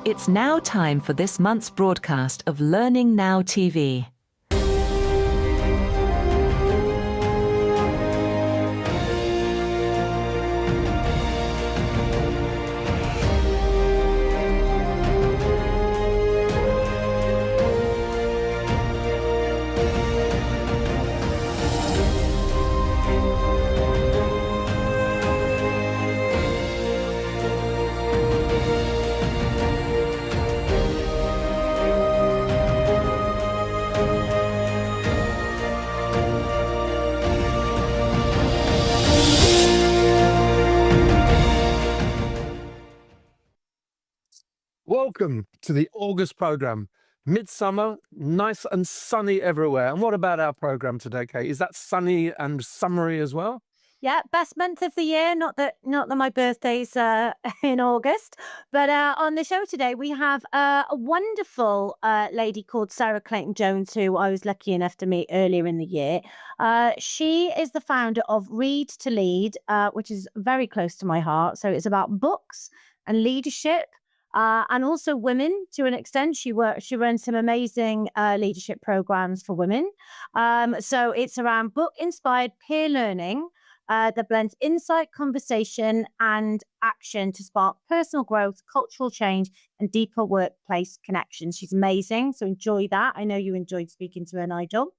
It's now time for this month's broadcast of Learning Now TV. Welcome to the August program. Midsummer, nice and sunny everywhere. And what about our program today, Kate? Is that sunny and summery as well? Yeah, best month of the year. Not that my birthday's in August, but on the show today we have a wonderful lady called Sarah Clayton-Jones, who I was lucky enough to meet earlier in the year. She is the founder of Read to Lead, which is very close to my heart. So it's about books and leadership. And also women to an extent. She runs some amazing leadership programs for women. So it's around book-inspired peer learning that blends insight, conversation, and action to spark personal growth, cultural change, and deeper workplace connections. She's amazing. So enjoy that. I know you enjoyed speaking to her, Nigel.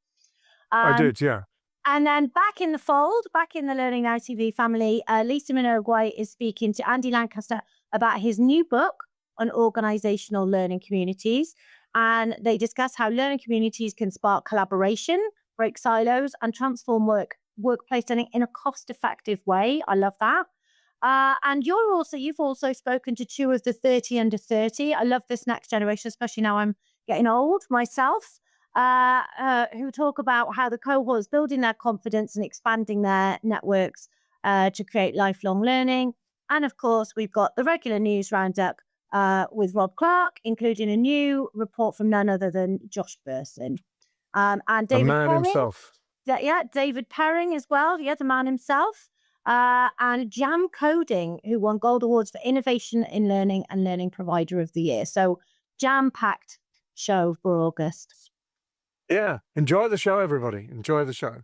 I did, yeah. And then back in the fold, back in the Learning Now TV family, Lisa Minogue is speaking to Andy Lancaster about his new book on organizational learning communities. And they discuss how learning communities can spark collaboration, break silos, and transform workplace learning in a cost-effective way. I love that. And you've also spoken to two of the 30 under 30. I love this next generation, especially now I'm getting old myself, who talk about how the cohort is building their confidence and expanding their networks to create lifelong learning. And of course, we've got the regular news roundup with Rob Clark, including a new report from none other than Josh Burson. And David The man Perring, himself. David Perring as well, the man himself. And Jam Coding, who won Gold Awards for Innovation in Learning and Learning Provider of the Year. So jam-packed show for August. Yeah, enjoy the show, everybody. Enjoy the show.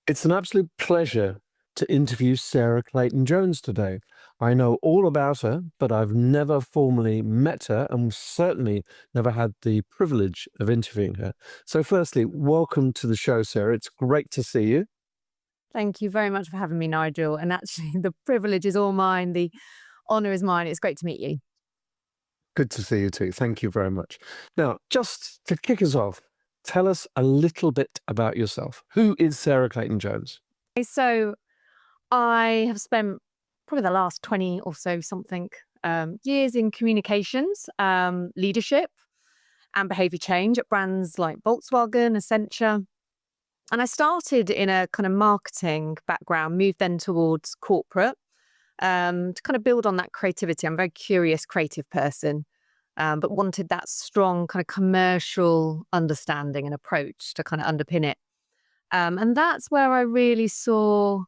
It's an absolute pleasure to interview Sarah Clayton-Jones today. I know all about her, but I've never formally met her and certainly never had the privilege of interviewing her. So firstly, welcome to the show, Sarah. It's great to see you. Thank you very much for having me, Nigel. And actually, the privilege is all mine. The honor is mine. It's great to meet you. Good to see you too. Thank you very much. Now, just to kick us off, tell us a little bit about yourself. Who is Sarah Clayton-Jones? So I have spent probably the last 20 or so something years in communications, leadership and behavior change at brands like Volkswagen, Accenture. And I started in a kind of marketing background, moved then towards corporate to kind of build on that creativity. I'm a very curious, creative person. But wanted that strong kind of commercial understanding and approach to kind of underpin it. And that's where I really saw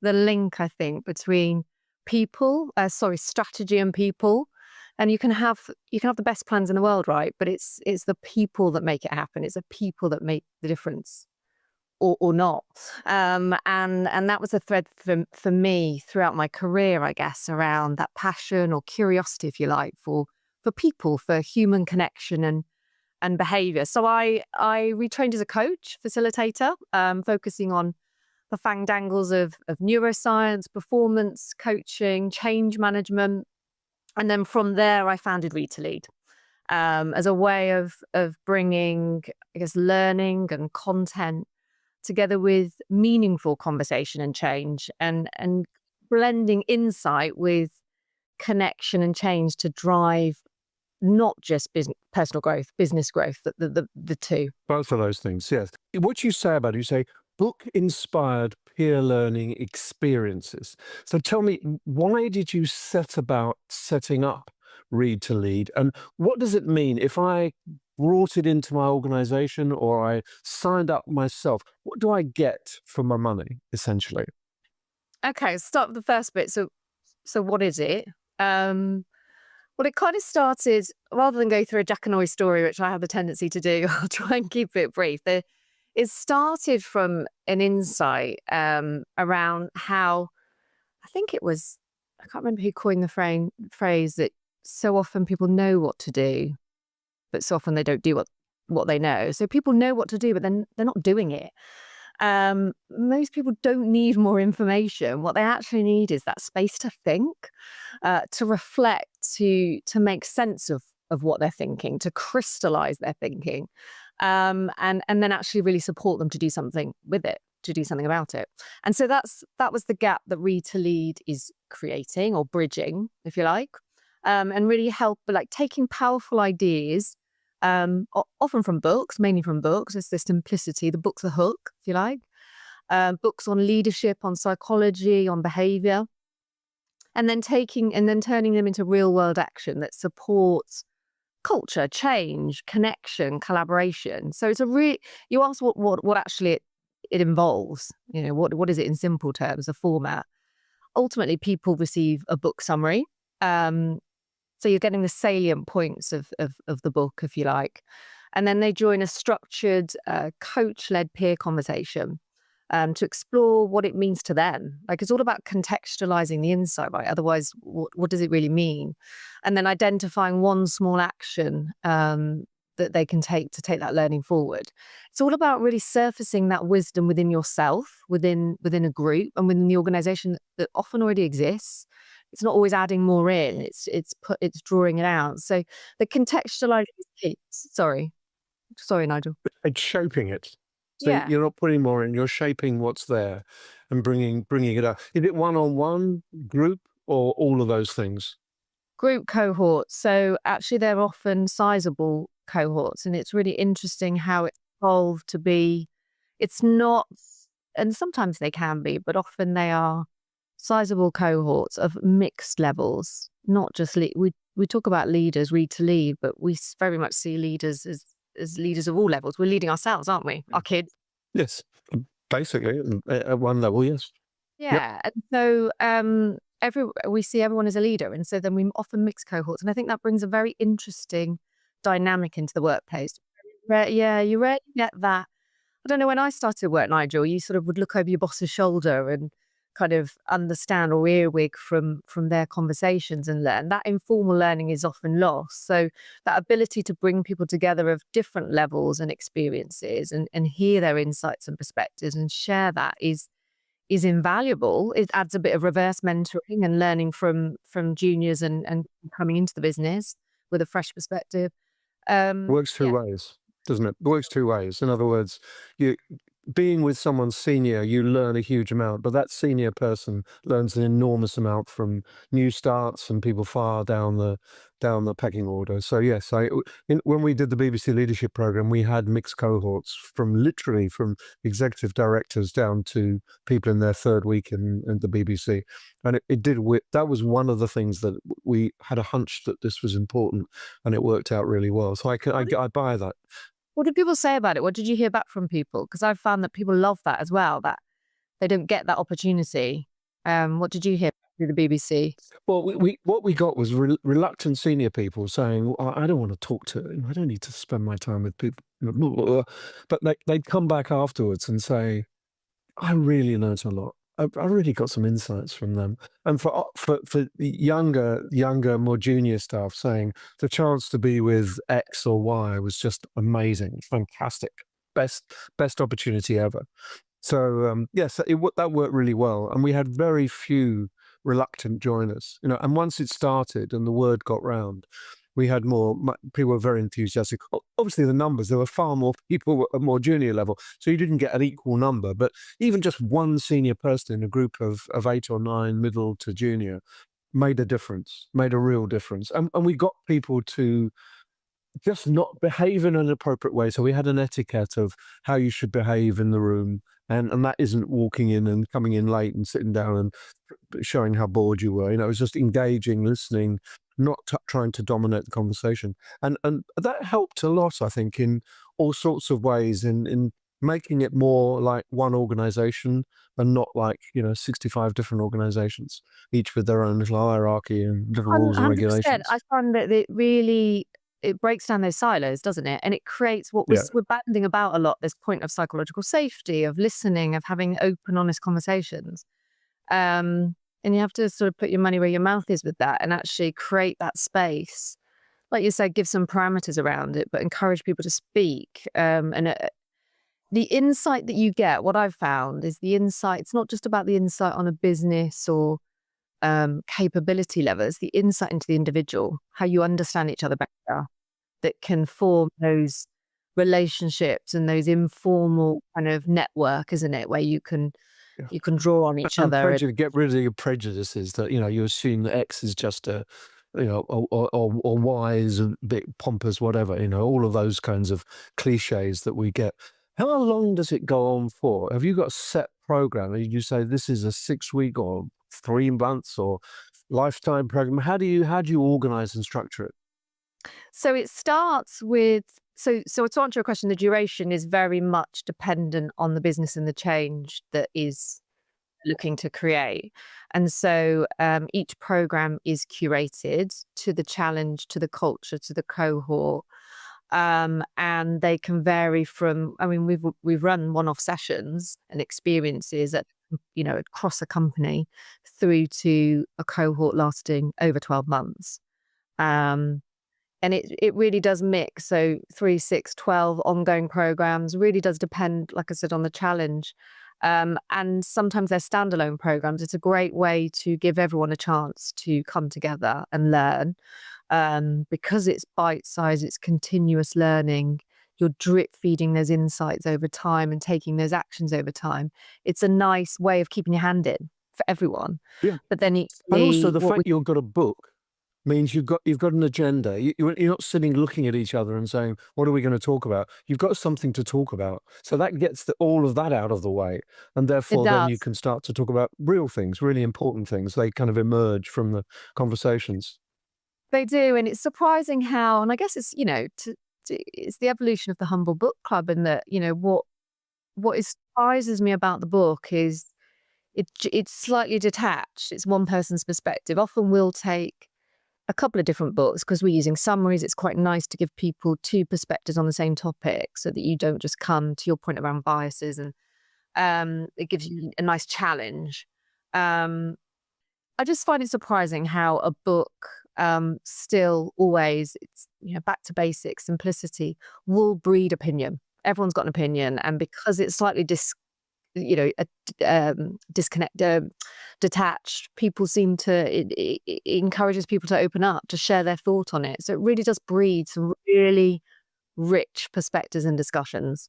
the link, I think, between strategy and people. And you can have the best plans in the world, right? But it's the people that make it happen. It's the people that make the difference or not. And that was a thread for me throughout my career, I guess, around that passion or curiosity, if you like, for people, for human connection and behavior. So I retrained as a coach, facilitator, focusing on the fang dangles of neuroscience, performance coaching, change management. And then from there, I founded Read to Lead as a way of bringing, I guess, learning and content together with meaningful conversation and change and blending insight with connection and change to drive not just personal growth, business growth, the two. Both of those things, yes. What you say about it, you say book-inspired peer learning experiences. So tell me, why did you set about setting up Read to Lead? And what does it mean if I brought it into my organization or I signed up myself, what do I get for my money, essentially? Okay, start with the first bit. So what is it? Well, it kind of started, rather than go through a Jack and Oy story, which I have a tendency to do, I'll try and keep it brief. It started from an insight around how, I think it was, I can't remember who coined the phrase that so often people know what to do, but so often they don't do what they know. So people know what to do, but then they're not doing it. Most people don't need more information. What they actually need is that space to think, to reflect, to make sense of what they're thinking, to crystallize their thinking, and then actually really support them to do something with it, to do something about it. And so that was the gap that Read to Lead is creating, or bridging, if you like, and really help, like, taking powerful ideas. Often from books, mainly from books. It's the simplicity. The book's a hook, if you like. Books on leadership, on psychology, on behavior, and then turning them into real world action that supports culture, change, connection, collaboration. So it's you ask what actually it involves. You know, what is it in simple terms? The format. Ultimately, people receive a book summary. So you're getting the salient points of the book, if you like. And then they join a structured coach-led peer conversation to explore what it means to them. Like, it's all about contextualizing the insight, right? Otherwise, what does it really mean? And then identifying one small action that they can take to take that learning forward. It's all about really surfacing that wisdom within yourself, within a group, and within the organization that often already exists. It's not always adding more in. It's drawing it out. So the contextualizing piece. Sorry, Nigel. It's shaping it. So Yeah. you're not putting more in, you're shaping what's there and bringing it up. Is it one-on-one, group, or all of those things? Group cohorts. So actually, they're often sizable cohorts, and it's really interesting how it's evolved to be. It's not, and sometimes they can be, but often they are sizable cohorts of mixed levels. Not just we talk about leaders, Read to Lead, but we very much see leaders as leaders of all levels. We're leading ourselves, aren't we? Our kids. Yes, basically at one level, yes. Yeah, and so we see everyone as a leader, and so then we often mix cohorts, and I think that brings a very interesting dynamic into the workplace. Yeah, you rarely get that. I don't know, when I started work, Nigel, you sort of would look over your boss's shoulder and kind of understand or earwig from their conversations and learn. That informal learning is often lost. So that ability to bring people together of different levels and experiences and hear their insights and perspectives and share that is invaluable. It adds a bit of reverse mentoring and learning from juniors and coming into the business with a fresh perspective. It works two ways, doesn't it? It works two ways. In other words, being with someone senior, you learn a huge amount, but that senior person learns an enormous amount from new starts and people far down the pecking order. So yes, when we did the BBC Leadership Programme, we had mixed cohorts from executive directors down to people in their third week in the BBC, and that was one of the things that we had a hunch that this was important, and it worked out really well. So I buy that. What did people say about it? What did you hear back from people? Because I've found that people love that as well, that they don't get that opportunity. What did you hear through the BBC? Well, what we got was reluctant senior people saying, well, I don't want to talk to him. I don't need to spend my time with people. But they'd come back afterwards and say, I really learned a lot. I really got some insights from them. And for the younger, more junior staff, saying the chance to be with X or Y was just amazing, fantastic, best opportunity ever. So yes, that worked really well, and we had very few reluctant joiners. And once it started and the word got round, we had people were very enthusiastic. Obviously, the numbers, there were far more people at more junior level, so you didn't get an equal number. But even just one senior person in a group of 8 or 9, middle to junior, made a real difference. And we got people to just not behave in an appropriate way. So we had an etiquette of how you should behave in the room. And that isn't walking in and coming in late and sitting down and showing how bored you were. It was just engaging, listening, not trying to dominate the conversation. And that helped a lot, I think, in all sorts of ways, in making it more like one organization and not like, 65 different organizations, each with their own little hierarchy and different rules and 100%. regulations. I find that it breaks down those silos, doesn't it? And it creates what Yeah. we're banding about a lot, this point of psychological safety, of listening, of having open, honest conversations. And you have to sort of put your money where your mouth is with that and actually create that space. Like you said, give some parameters around it, but encourage people to speak. The insight that you get, what I've found is the insight, it's not just about the insight on a business or capability level, it's the insight into the individual, how you understand each other better, that can form those relationships and those informal kind of network, isn't it? Where you can draw on each And other. get rid of your prejudices that, you assume that X is just a, or Y is a bit pompous, whatever, all of those kinds of cliches that we get. How long does it go on for? Have you got a set program? You say this is a 6-week or 3 months or lifetime program? How do you organize and structure it? So it starts with, so to answer your question, the duration is very much dependent on the business and the change that is looking to create. And so each program is curated to the challenge, to the culture, to the cohort. And they can vary from, I mean, we've run one-off sessions and experiences at, across a company through to a cohort lasting over 12 months. And it really does mix. So 3, 6, 12 ongoing programs really does depend, like I said, on the challenge. And sometimes they're standalone programs. It's a great way to give everyone a chance to come together and learn. Because it's bite-sized, it's continuous learning. You're drip feeding those insights over time and taking those actions over time. It's a nice way of keeping your hand in for everyone. Yeah. But then And also equally, the fact you've got a book means you've got an agenda. You're not sitting looking at each other and saying, what are we going to talk about? You've got something to talk about. So that gets all of that out of the way. And it therefore, then you does. can start to talk about real things, really important things. They kind of emerge from the conversations. They do, and it's surprising how, and I guess it's, it's the evolution of the Humble Book Club, and that, what surprises me about the book is it's slightly detached. It's one person's perspective. Often we'll take a couple of different books because we're using summaries. It's quite nice to give people 2 perspectives on the same topic so that you don't just come to your point around biases, and it gives you a nice challenge. I just find it surprising how a book still always, it's back to basics, simplicity, will breed opinion. Everyone's got an opinion, and because it's slightly detached, people seem to, it encourages people to open up, to share their thought on it. So it really does breed some really rich perspectives and discussions.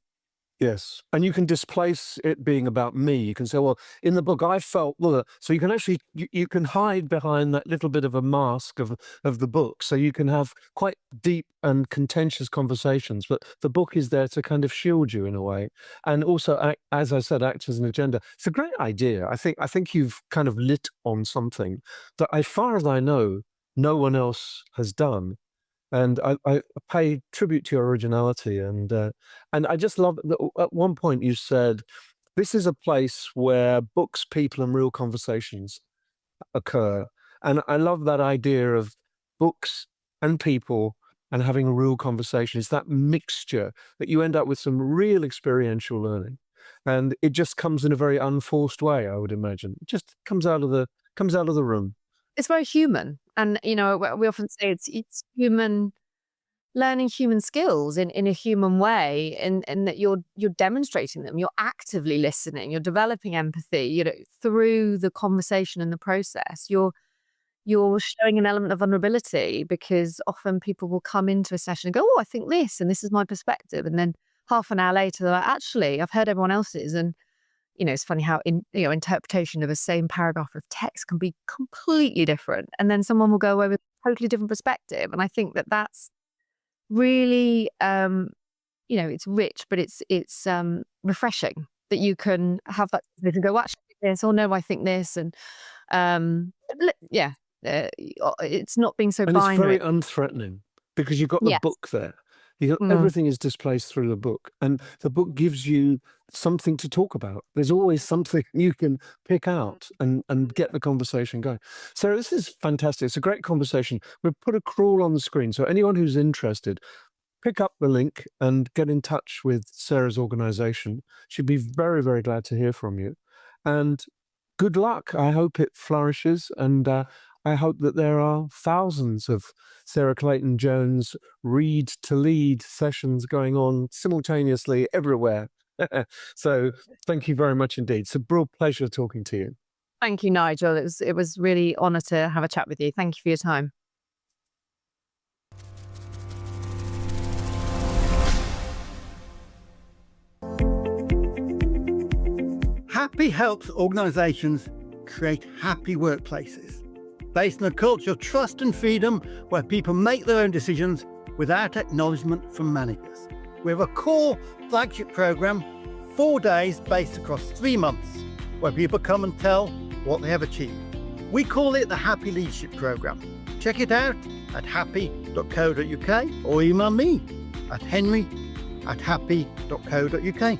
Yes. And you can displace it being about me. You can say, well, in the book, I felt, well, so you can actually, you can hide behind that little bit of a mask of the book. So you can have quite deep and contentious conversations, but the book is there to kind of shield you in a way. And also, as I said, act as an agenda. It's a great idea. I think you've kind of lit on something that, as far as I know, no one else has done. And I pay tribute to your originality, and I just love that at one point you said, this is a place where books, people, and real conversations occur. And I love that idea of books and people and having a real conversation. It's that mixture that you end up with some real experiential learning. And it just comes in a very unforced way, I would imagine. It just comes out of the room. It's very human. And, we often say it's human, learning human skills in a human way, and that you're demonstrating them, you're actively listening, you're developing empathy, through the conversation and the process. You're showing an element of vulnerability, because often people will come into a session and go, oh, I think this, and this is my perspective. And then half an hour later, they're like, actually, I've heard everyone else's. And it's funny how interpretation of a same paragraph of text can be completely different. And then someone will go away with a totally different perspective. And I think that that's really, it's rich, but it's refreshing that you can have that, you can go, actually, this, or no, I think this. And yeah, it's not being so And it's binary. very unthreatening because you've got the Yes. book there. You got, Mm. everything is displaced through the book, and the book gives you something to talk about. There's always something you can pick out and get the conversation going. So this is fantastic. It's a great conversation. We've put a crawl on the screen, so anyone who's interested, pick up the link and get in touch with Sarah's organization. She'd be very, very glad to hear from you. And good luck. I hope it flourishes. And I hope that there are thousands of Sarah Clayton Jones read to lead sessions going on simultaneously everywhere. So thank you very much indeed. It's a real pleasure talking to you. Thank you, Nigel. It was really honor to have a chat with you. Thank you for your time. Happy helps organisations create happy workplaces based on a culture of trust and freedom where people make their own decisions without acknowledgement from managers. We have a core flagship programme, 4 days based across 3 months, where people come and tell what they have achieved. We call it the Happy Leadership Programme. Check it out at happy.co.uk or email me at henry@happy.co.uk.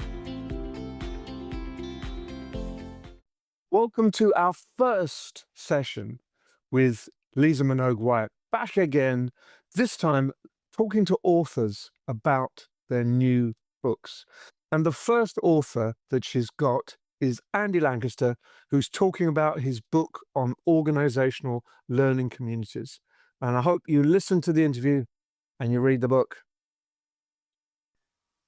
Welcome to our first session with Lisa Minogue-Wyatt, back again, this time talking to authors about their new books. And the first author that she's got is Andy Lancaster, who's talking about his book on organizational learning communities. And I hope you listen to the interview and you read the book.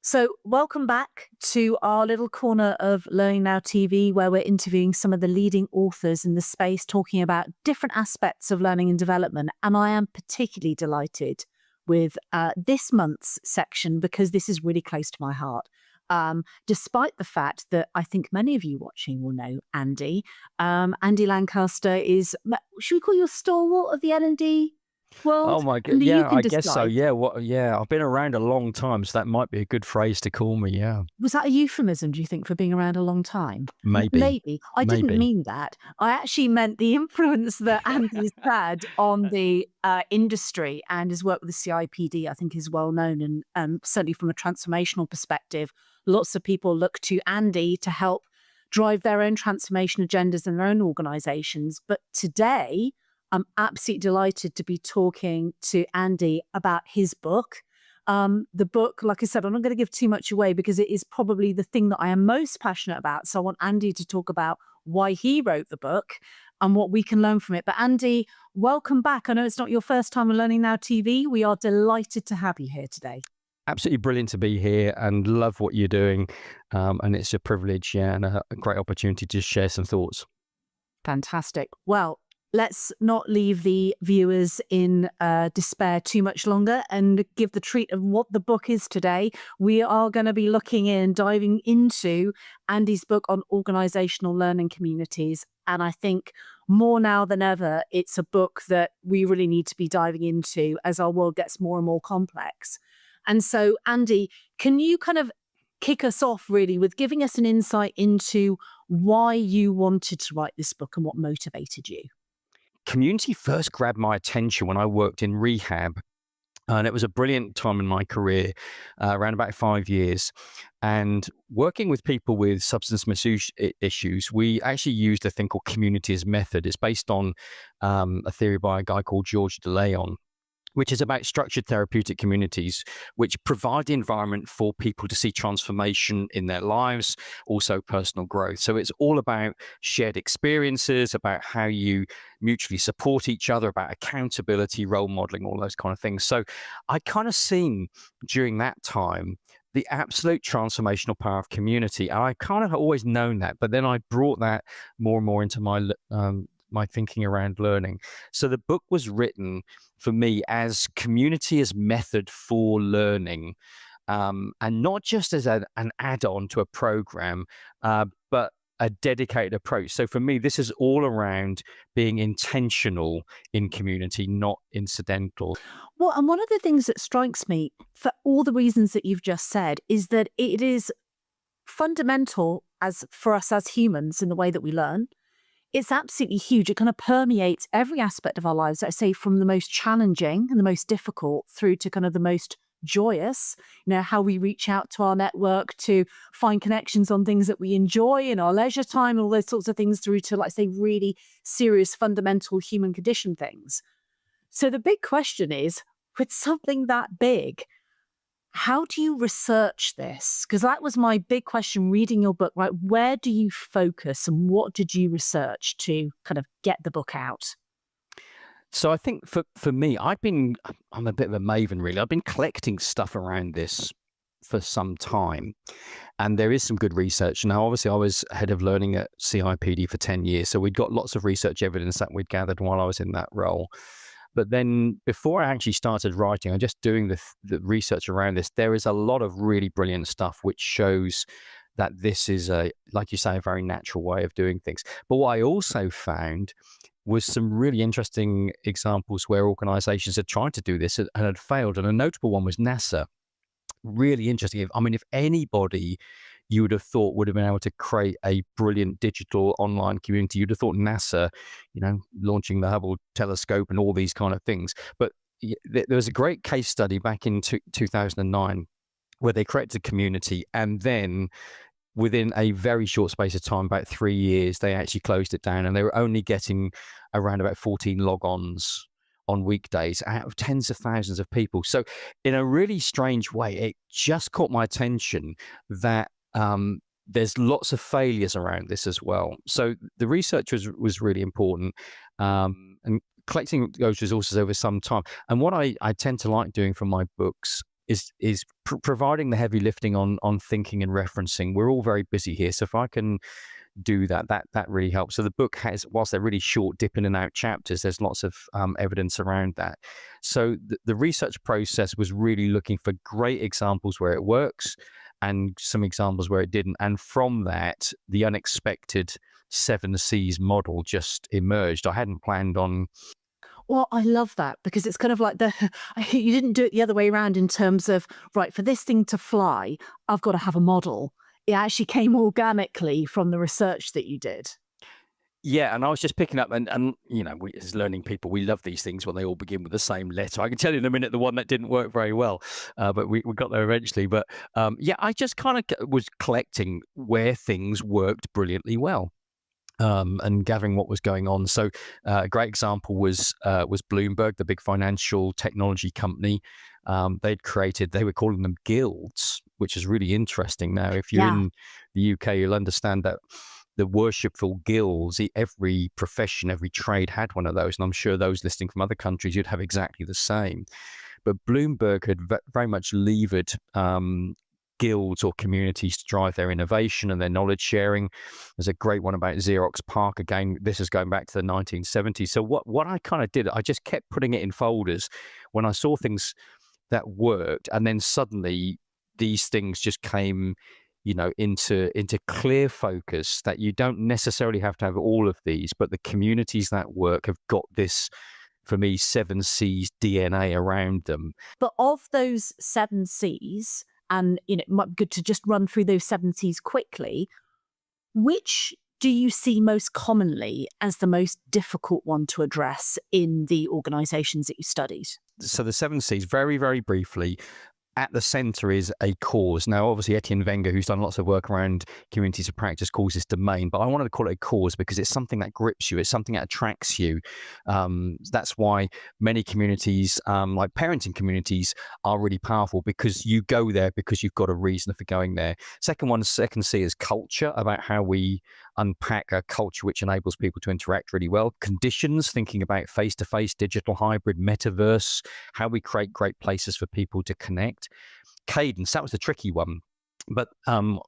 So, welcome back to our little corner of Learning Now TV, where we're interviewing some of the leading authors in the space, talking about different aspects of learning and development. And I am particularly delighted with this month's section because this is really close to my heart. Despite the fact that I think many of you watching will know Andy. Andy Lancaster is, should we call you a stalwart of the L&D world? Oh my God. Andy, you Yeah, can I guess so. decide. Yeah. Yeah. I've been around a long time, so that might be a good phrase to call me. Yeah. Was that a euphemism, do you think, for being around a long time? Maybe. Maybe. I didn't Maybe. mean that. I actually meant the influence that Andy's had on the industry, and his work with the CIPD, I think, is well known. And certainly from a transformational perspective, lots of people look to Andy to help drive their own transformation agendas in their own organizations. But today, I'm absolutely delighted to be talking to Andy about his book. The book, like I said, I'm not going to give too much away because it is probably the thing that I am most passionate about. So I want Andy to talk about why he wrote the book and what we can learn from it. But Andy, welcome back. I know it's not your first time on Learning Now TV. We are delighted to have you here today. Absolutely brilliant to be here and love what you're doing. And it's a privilege, yeah, and a great opportunity to share some thoughts. Fantastic. Well, let's not leave the viewers in despair too much longer and give the treat of what the book is today. We are going to be diving into Andy's book on organizational learning communities. And I think more now than ever, it's a book that we really need to be diving into as our world gets more and more complex. And so, Andy, can you kind of kick us off really with giving us an insight into why you wanted to write this book and what motivated you? Community first grabbed my attention when I worked in rehab. And it was a brilliant time in my career, around about 5 years. And working with people with substance misuse issues, we actually used a thing called communities method. It's based on a theory by a guy called George DeLeon, which is about structured therapeutic communities, which provide the environment for people to see transformation in their lives, also personal growth. So it's all about shared experiences, about how you mutually support each other, about accountability, role modeling, all those kind of things. So I kind of seen during that time the absolute transformational power of community. And I kind of always known that, but then I brought that more and more into my thinking around learning. So the book was written for me as community as method for learning, and not just as an add-on to a program, but a dedicated approach. So for me, this is all around being intentional in community, not incidental. Well, and one of the things that strikes me, for all the reasons that you've just said, is that it is fundamental for us as humans in the way that we learn. it's absolutely huge. It kind of permeates every aspect of our lives, I say, from the most challenging and the most difficult through to kind of the most joyous, how we reach out to our network to find connections on things that we enjoy in our leisure time, all those sorts of things, through to, like, say, really serious, fundamental human condition things. So the big question is, with something that big, how do you research this? Because that was my big question reading your book, right? Where do you focus and what did you research to kind of get the book out? So I think for me, I'm a bit of a maven, really. I've been collecting stuff around this for some time, and there is some good research. Now, obviously, I was head of learning at CIPD for 10 years, so we'd got lots of research evidence that we'd gathered while I was in that role. But then before I actually started writing, I'm just doing the research around this. There is a lot of really brilliant stuff which shows that this is like you say, a very natural way of doing things. But what I also found was some really interesting examples where organizations had tried to do this and had failed. And a notable one was NASA. Really interesting. I mean, if anybody you would have thought would have been able to create a brilliant digital online community, you'd have thought NASA, launching the Hubble telescope and all these kind of things. But there was a great case study back in 2009 where they created a community, and then within a very short space of time, about 3 years, they actually closed it down, and they were only getting around about 14 log-ons on weekdays out of tens of thousands of people. So in a really strange way, it just caught my attention that there's lots of failures around this as well. So the research was really important, and collecting those resources over some time. And what I tend to like doing from my books is providing the heavy lifting on thinking and referencing. We're all very busy here, so if I can do that really helps. So the book has, whilst they're really short, dip in and out chapters, there's lots of evidence around that. So the research process was really looking for great examples where it works and some examples where it didn't. And from that, the unexpected 7 C's model just emerged. I hadn't planned on. Well, I love that, because it's kind of like you didn't do it the other way around in terms of, right, for this thing to fly, I've got to have a model. It actually came organically from the research that you did. Yeah, and I was just picking up, and we, as learning people, we love these things when they all begin with the same letter. I can tell you in a minute the one that didn't work very well, but we got there eventually. But I just kind of was collecting where things worked brilliantly well. And gathering what was going on. So a great example was Bloomberg, the big financial technology company. They were calling them guilds, which is really interesting. Now, if you're in the UK, you'll understand that the worshipful guilds, every profession, every trade had one of those. And I'm sure those listening from other countries, you'd have exactly the same. But Bloomberg had very much levered guilds or communities to drive their innovation and their knowledge sharing. There's a great one about Xerox PARC. Again, this is going back to the 1970s. So what I kind of did, I just kept putting it in folders when I saw things that worked, and then suddenly these things just came, into clear focus, that you don't necessarily have to have all of these, but the communities that work have got this, for me, 7 C's DNA around them. But of those 7 C's, and it might be good to just run through those 7 C's quickly, which do you see most commonly as the most difficult one to address in the organizations that you studied? So the 7 C's, very, very briefly, at the center is a cause. Now, obviously, Etienne Wenger, who's done lots of work around communities of practice, calls this domain, but I wanted to call it a cause because it's something that grips you. It's something that attracts you. That's why many communities, like parenting communities, are really powerful, because you go there because you've got a reason for going there. Second C is culture, about how we unpack a culture which enables people to interact really well. Conditions, thinking about face-to-face, digital, hybrid, metaverse, how we create great places for people to connect. Cadence, that was the tricky one. But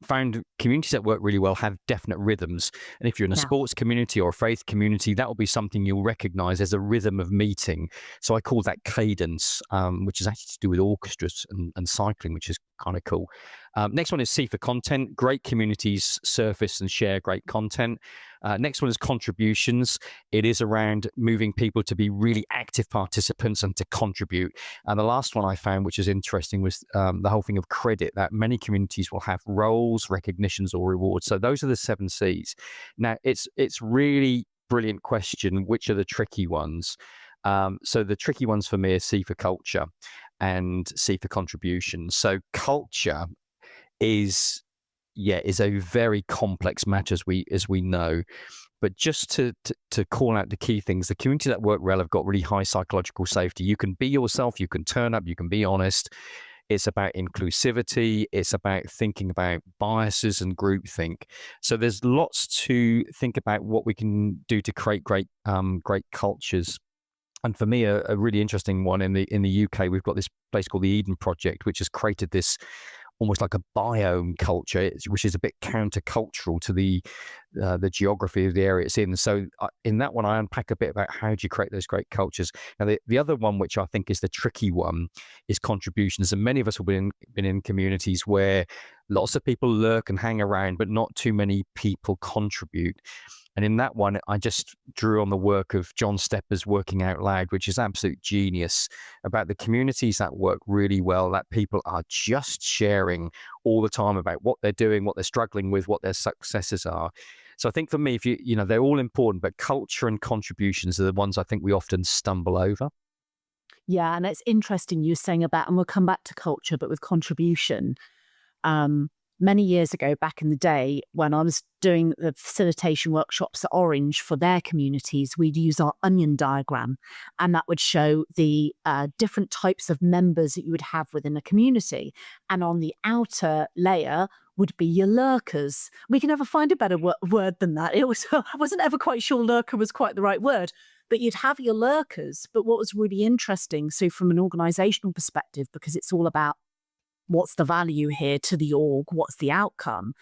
found communities that work really well have definite rhythms. And if you're in a sports community or a faith community, that will be something you'll recognize as a rhythm of meeting. So I call that cadence, which is actually to do with orchestras and cycling, which is kind of cool. Next one is C for content. Great communities surface and share great content. Next one is contributions. It is around moving people to be really active participants and to contribute. And the last one I found, which is interesting, was the whole thing of credit, that many communities will have roles, recognitions, or rewards. So those are the 7 C's. Now, it's really brilliant question. Which are the tricky ones? So the tricky ones for me are C for culture and C for contribution. So culture is a very complex matter, as we know. But just to call out the key things, the communities that work well have got really high psychological safety. You can be yourself, you can turn up, you can be honest. It's about inclusivity. It's about thinking about biases and groupthink. So there's lots to think about what we can do to create great cultures. And for me, a really interesting one in the UK, we've got this place called the Eden Project, which has created this almost like a biome culture, which is a bit countercultural to the geography of the area it's in. So in that one, I unpack a bit about how do you create those great cultures. Now, the other one, which I think is the tricky one, is contributions. And many of us have been in communities where lots of people lurk and hang around, but not too many people contribute. And in that one, I just drew on the work of John Stepper's Working Out Loud, which is absolute genius, about the communities that work really well, that people are just sharing all the time about what they're doing, what they're struggling with, what their successes are. So I think for me, if they're all important, but culture and contributions are the ones I think we often stumble over. Yeah, and it's interesting you're saying about, and we'll come back to culture, but with contribution. Many years ago, back in the day, when I was doing the facilitation workshops at Orange for their communities, we'd use our onion diagram, and that would show the different types of members that you would have within a community. And on the outer layer would be your lurkers. We can never find a better word than that. I wasn't ever quite sure lurker was quite the right word, but you'd have your lurkers. But what was really interesting, so from an organizational perspective, because it's all about what's the value here to the org, what's the outcome,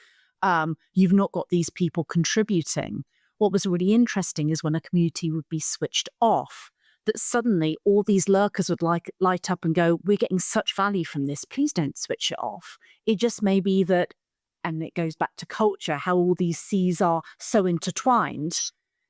you've not got these people contributing. What was really interesting is when a community would be switched off, that suddenly all these lurkers would light up and go, we're getting such value from this, please don't switch it off. It just may be that, and it goes back to culture, how all these C's are so intertwined,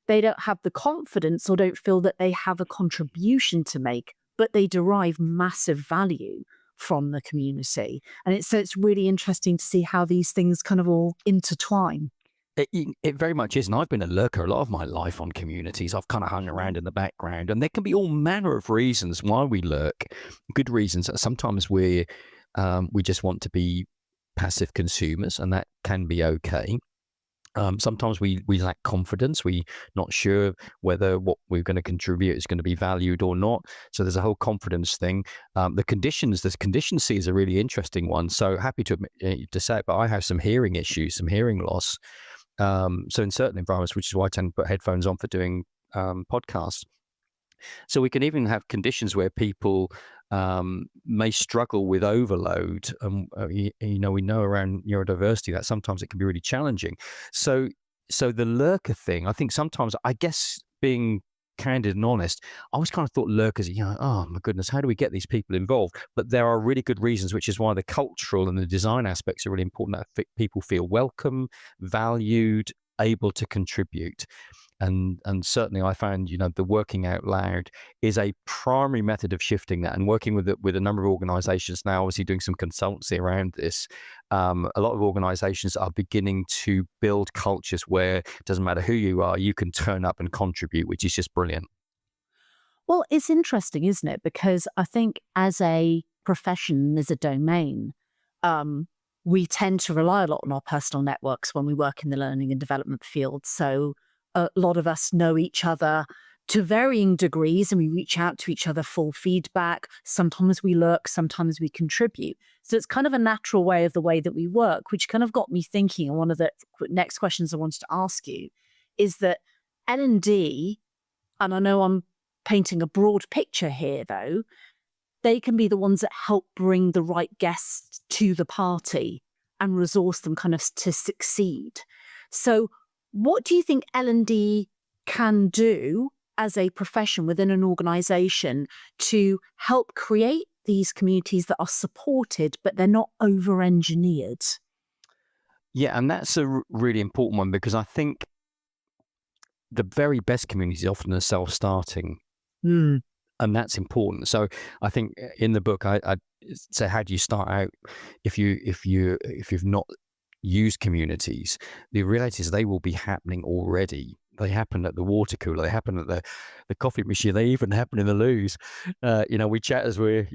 they don't have the confidence or don't feel that they have a contribution to make, but they derive massive value from the community. And it's really interesting to see how these things kind of all intertwine. It very much is. And I've been a lurker a lot of my life on communities. I've kind of hung around in the background, and there can be all manner of reasons why we lurk. Good reasons. Sometimes we just want to be passive consumers, and that can be okay. Sometimes we lack confidence. We're not sure whether what we're going to contribute is going to be valued or not. So there's a whole confidence thing. The condition C is a really interesting one. So happy to say it, but I have some hearing issues, some hearing loss. So in certain environments, which is why I tend to put headphones on for doing podcasts. So we can even have conditions where people may struggle with overload. We know around neurodiversity that sometimes it can be really challenging. So the lurker thing, I think sometimes, I guess, being candid and honest, I always kind of thought lurkers, oh my goodness, how do we get these people involved? But there are really good reasons, which is why the cultural and the design aspects are really important, that people feel welcome, valued, able to contribute. And certainly I found, the working out loud is a primary method of shifting that, and working with a number of organizations now, obviously doing some consultancy around this. A lot of organizations are beginning to build cultures where it doesn't matter who you are, you can turn up and contribute, which is just brilliant. Well, it's interesting, isn't it? Because I think as a profession, as a domain, we tend to rely a lot on our personal networks when we work in the learning and development field. So a lot of us know each other to varying degrees, and we reach out to each other for feedback. Sometimes we lurk, sometimes we contribute. So it's kind of a natural way of the way that we work, which kind of got me thinking. And one of the next questions I wanted to ask you is that L&D, and I know I'm painting a broad picture here though, they can be the ones that help bring the right guests to the party and resource them kind of to succeed. So what do you think L&D can do as a profession within an organization to help create these communities that are supported, but they're not over-engineered? Yeah, and that's a really important one, because I think the very best communities often are self-starting. And that's important. So I think in the book, I say, how do you start out if you've not used communities? The reality is they will be happening already. They happen at the water cooler. They happen at the coffee machine. They even happen in the loos. We chat as we're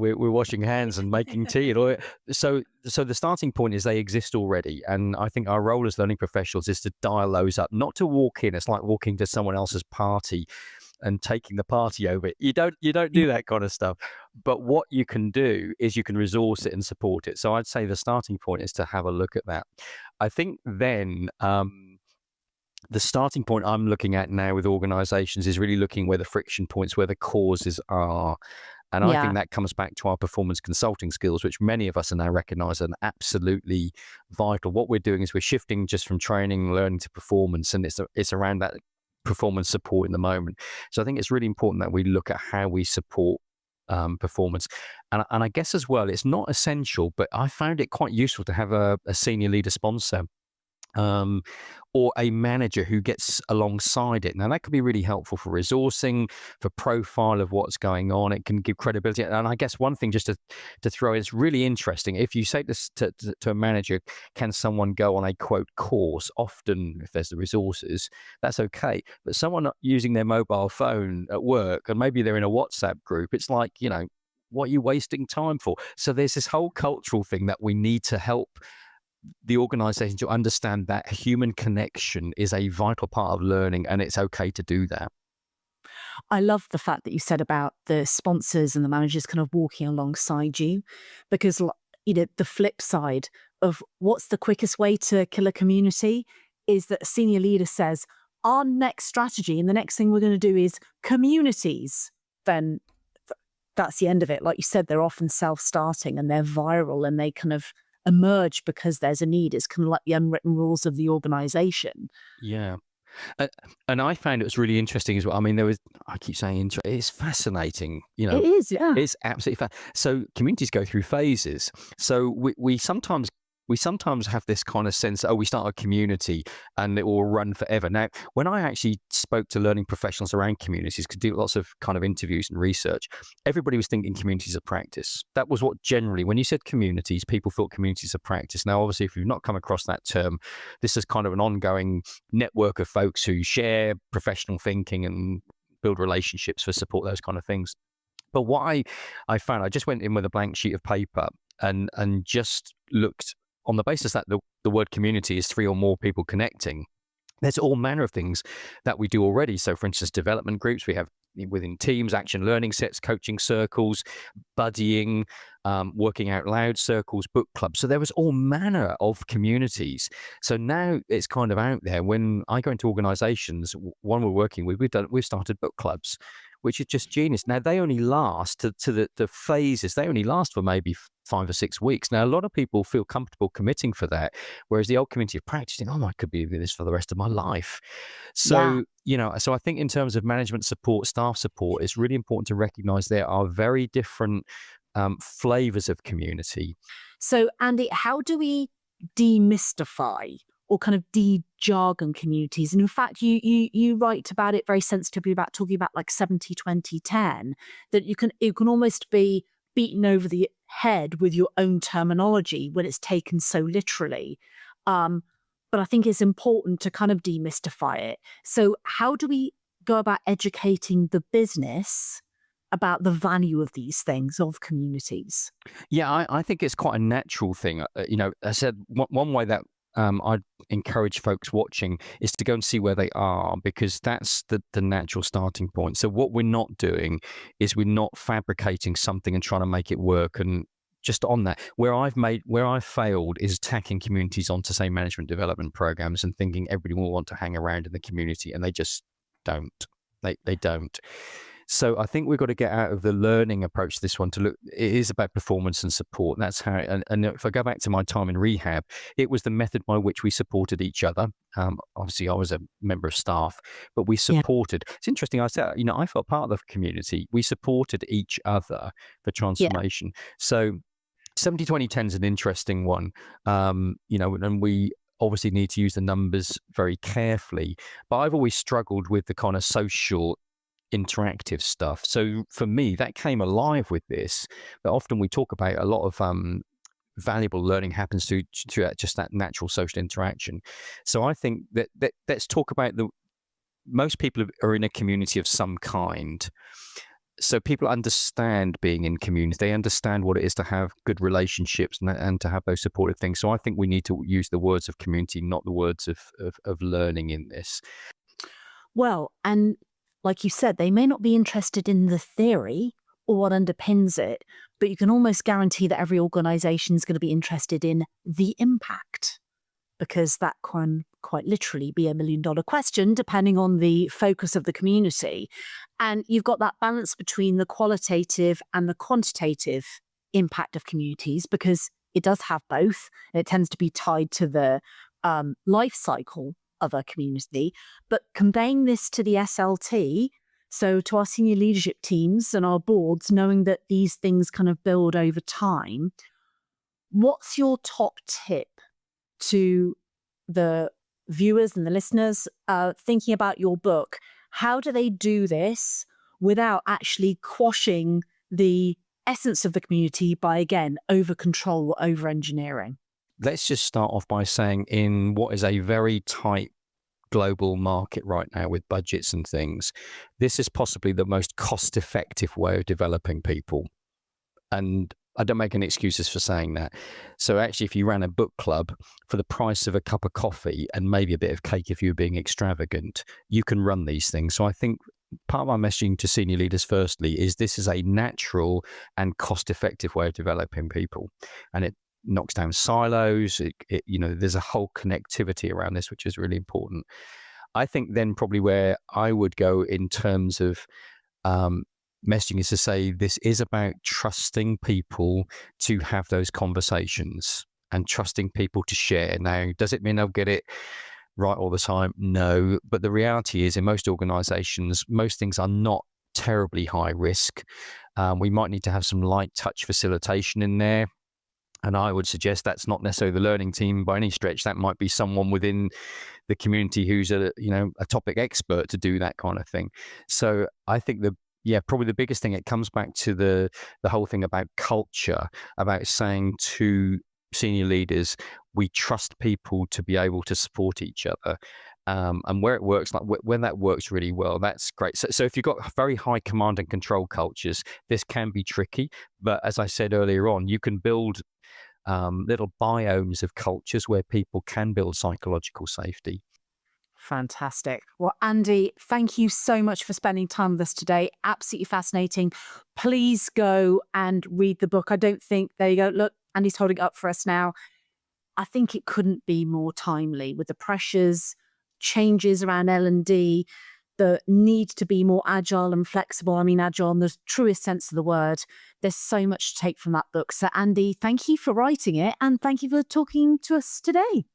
washing hands and making tea. And all. So the starting point is they exist already. And I think our role as learning professionals is to dial those up, not to walk in. It's like walking to someone else's party and taking the party over. You don't do that kind of stuff. But what you can do is you can resource it and support it. So I'd say the starting point is to have a look at that. I think then the starting point I'm looking at now with organizations is really looking where the friction points, where the causes are. And I think that comes back to our performance consulting skills, which many of us are now recognize are absolutely vital. What we're doing is we're shifting just from training, learning to performance, and it's around that performance support in the moment. So I think it's really important that we look at how we support performance. And I guess as well, it's not essential, but I found it quite useful to have a senior leader sponsor or a manager who gets alongside it. Now, that could be really helpful for resourcing, for profile of what's going on. It can give credibility. And I guess one thing just to throw in, it's really interesting. If you say this to a manager, can someone go on a quote course? Often, if there's the resources, that's okay. But someone using their mobile phone at work, and maybe they're in a WhatsApp group, it's like, what are you wasting time for? So there's this whole cultural thing that we need to help the organization to understand that human connection is a vital part of learning, and it's okay to do that. I love the fact that you said about the sponsors and the managers kind of walking alongside you, because the flip side of what's the quickest way to kill a community is that a senior leader says, our next strategy and the next thing we're going to do is communities. Then that's the end of it. Like you said, they're often self-starting and they're viral and they kind of emerge because there's a need. It's kind of like the unwritten rules of the organization. Yeah. And I found it was really interesting as well. I mean, I keep saying, it's fascinating. It is, yeah. It's absolutely so communities go through phases. So we sometimes have this kind of sense, we start a community and it will run forever. Now, when I actually spoke to learning professionals around communities, could do lots of kind of interviews and research, everybody was thinking communities of practice. That was what generally, when you said communities, people thought communities of practice. Now, obviously, if you've not come across that term, this is kind of an ongoing network of folks who share professional thinking and build relationships for support, those kind of things. But what I found, I just went in with a blank sheet of paper and just looked on the basis that the word community is 3 or more people connecting. There's all manner of things that we do already. So, for instance, development groups, we have within teams, action learning sets, coaching circles, buddying, working out loud circles, book clubs. So there was all manner of communities. So now it's kind of out there. When I go into organizations, one we're working with, we've started book clubs, which is just genius. Now, they only last to the phases. They only last for maybe 5 or 6 weeks. Now, a lot of people feel comfortable committing for that, whereas the old community of practicing, I could be doing this for the rest of my life. So, so I think in terms of management support, staff support, it's really important to recognize there are very different flavors of community. So, Andy, how do we demystify or kind of de-jargon communities? And in fact, you write about it very sensitively about talking about like 70-20-10, that it can almost be beaten over the head with your own terminology when it's taken so literally. But I think it's important to kind of demystify it. So how do we go about educating the business about the value of these things, of communities? Yeah, I think it's quite a natural thing. I said one way that I'd encourage folks watching is to go and see where they are, because that's the natural starting point. So what we're not doing is we're not fabricating something and trying to make it work. And just on that, where I've failed is attacking communities onto, say, management development programs and thinking everybody will want to hang around in the community, and they just don't. They don't. So I think we've got to get out of the learning approach to this one to look, it is about performance and support. That's how, and if I go back to my time in rehab, it was the method by which we supported each other. Obviously I was a member of staff, but we supported. Yeah. It's interesting. I said, I felt part of the community. We supported each other for transformation. Yeah. So 70-20-10 is an interesting one. And we obviously need to use the numbers very carefully, but I've always struggled with the kind of social interactive stuff. So for me, that came alive with this. But often we talk about a lot of valuable learning happens through just that natural social interaction. So I think that let's talk about most people are in a community of some kind. So people understand being in community. They understand what it is to have good relationships and to have those supportive things. So I think we need to use the words of community, not the words of learning in this. Well, and like you said, they may not be interested in the theory or what underpins it, but you can almost guarantee that every organization is going to be interested in the impact, because that can quite literally be $1 million question depending on the focus of the community. And you've got that balance between the qualitative and the quantitative impact of communities, because it does have both. And it tends to be tied to the life cycle of a community. But conveying this to the SLT, so to our senior leadership teams and our boards, knowing that these things kind of build over time, what's your top tip to the viewers and the listeners thinking about your book? How do they do this without actually quashing the essence of the community by, again, over control or over engineering? Let's just start off by saying, in what is a very tight global market right now with budgets and things, this is possibly the most cost-effective way of developing people. And I don't make any excuses for saying that. So actually, if you ran a book club for the price of a cup of coffee and maybe a bit of cake if you were being extravagant, you can run these things. So I think part of our messaging to senior leaders, firstly, is this is a natural and cost-effective way of developing people. And it knocks down silos. There's a whole connectivity around this, which is really important. I think then probably where I would go in terms of messaging is to say this is about trusting people to have those conversations and trusting people to share. Now, does it mean they'll get it right all the time? No. But the reality is, in most organizations, most things are not terribly high risk. We might need to have some light touch facilitation in there. And I would suggest that's not necessarily the learning team by any stretch. That might be someone within the community who's a topic expert to do that kind of thing. So I think probably the biggest thing, it comes back to the whole thing about culture, about saying to senior leaders, we trust people to be able to support each other. And where it works, like when that works really well, that's great. So if you've got very high command and control cultures, this can be tricky. But as I said earlier on, you can build little biomes of cultures where people can build psychological safety. Fantastic. Well, Andy, thank you so much for spending time with us today. Absolutely fascinating. Please go and read the book. I don't think, there you go. Look, Andy's holding it up for us now. I think it couldn't be more timely with the pressures, changes around L&D, the need to be more agile and flexible. I mean, agile in the truest sense of the word. There's so much to take from that book. So, Andy, thank you for writing it, and thank you for talking to us today.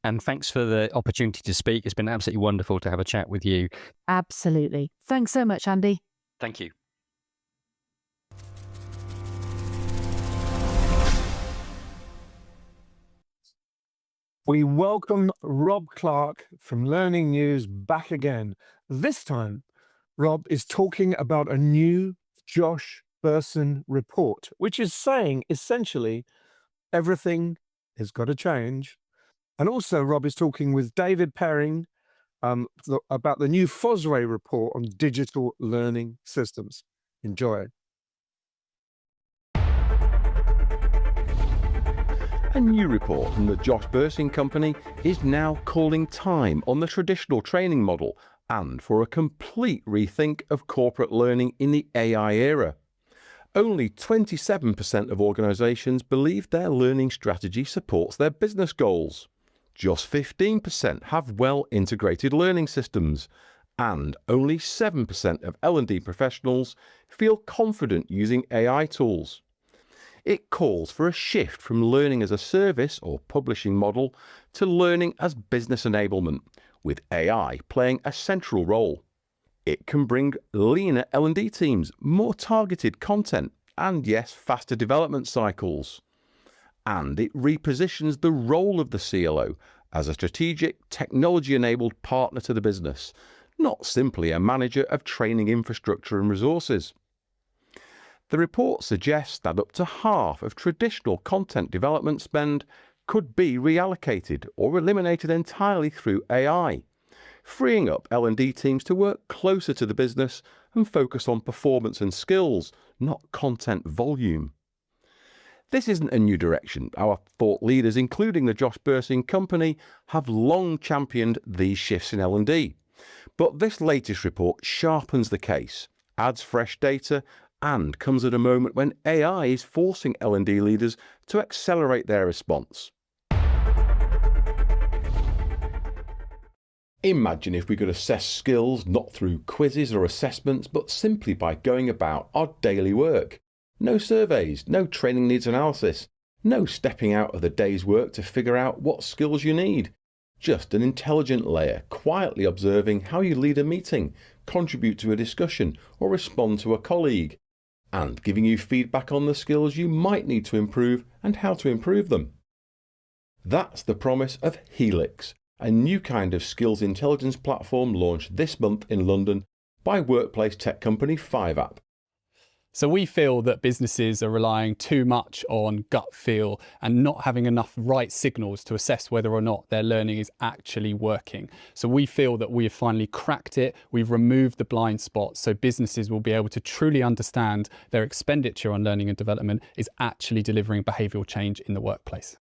And thanks for the opportunity to speak. It's been absolutely wonderful to have a chat with you. Absolutely. Thanks so much, Andy. Thank you. We welcome Rob Clark from Learning News back again. This time, Rob is talking about a new Josh Bersin report, which is saying essentially everything has got to change. And also, Rob is talking with David Perring about the new FOSRE report on digital learning systems. Enjoy. A new report from the Josh Bersin Company is now calling time on the traditional training model and for a complete rethink of corporate learning in the AI era. Only 27% of organisations believe their learning strategy supports their business goals. Just 15% have well-integrated learning systems, and only 7% of L&D professionals feel confident using AI tools. It calls for a shift from learning as a service or publishing model to learning as business enablement, with AI playing a central role. It can bring leaner L&D teams, more targeted content, and yes, faster development cycles. And it repositions the role of the CLO as a strategic, technology-enabled partner to the business, not simply a manager of training infrastructure and resources. The report suggests that up to half of traditional content development spend could be reallocated or eliminated entirely through AI. freeing up L&D teams to work closer to the business and focus on performance and skills, not content volume. This isn't a new direction. Our thought leaders, including the Josh Bursing Company, have long championed these shifts in L&D. But this latest report sharpens the case, adds fresh data, and comes at a moment when AI is forcing L&D leaders to accelerate their response. Imagine if we could assess skills not through quizzes or assessments, but simply by going about our daily work. No surveys, no training needs analysis, no stepping out of the day's work to figure out what skills you need. Just an intelligent layer quietly observing how you lead a meeting, contribute to a discussion, or respond to a colleague, and giving you feedback on the skills you might need to improve and how to improve them. That's the promise of Helix, a new kind of skills intelligence platform launched this month in London by workplace tech company 5app. So we feel that businesses are relying too much on gut feel and not having enough right signals to assess whether or not their learning is actually working. So we feel that we have finally cracked it. We've removed the blind spots so businesses will be able to truly understand their expenditure on learning and development is actually delivering behavioural change in the workplace.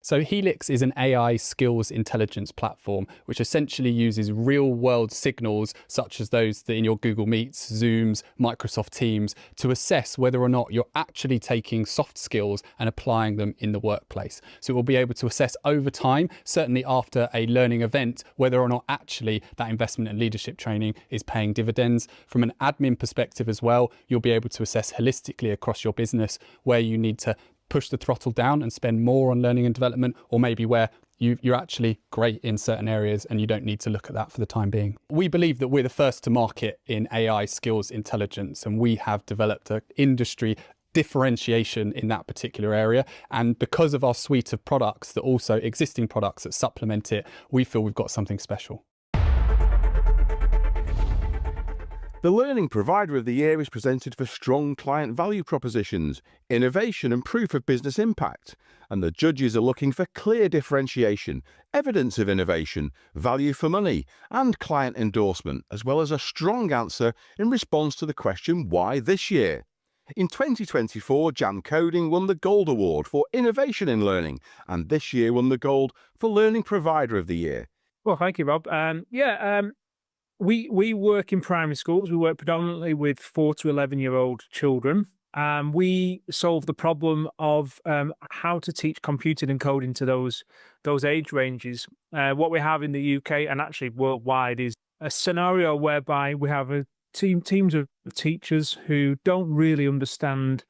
So Helix is an AI skills intelligence platform, which essentially uses real world signals, such as those that in your Google Meets, Zooms, Microsoft Teams, to assess whether or not you're actually taking soft skills and applying them in the workplace. So it will be able to assess over time, certainly after a learning event, whether or not actually that investment in leadership training is paying dividends. From an admin perspective as well, you'll be able to assess holistically across your business where you need to push the throttle down and spend more on learning and development, or maybe where you're actually great in certain areas and you don't need to look at that for the time being. We believe that we're the first to market in AI skills intelligence, and we have developed an industry differentiation in that particular area. And because of our suite of products, that also existing products that supplement it, we feel we've got something special. The Learning Provider of the Year is presented for strong client value propositions, innovation and proof of business impact, and the judges are looking for clear differentiation, evidence of innovation, value for money, and client endorsement, as well as a strong answer in response to the question why this year. In 2024, Jam Coding won the Gold Award for Innovation in Learning, and this year won the Gold for Learning Provider of the Year. Well, thank you, Rob. We work in primary schools. We work predominantly with 4 to 11-year-old children. We solve the problem of how to teach computing and coding to those age ranges. What we have in the UK and actually worldwide is a scenario whereby we have teams of teachers who don't really understand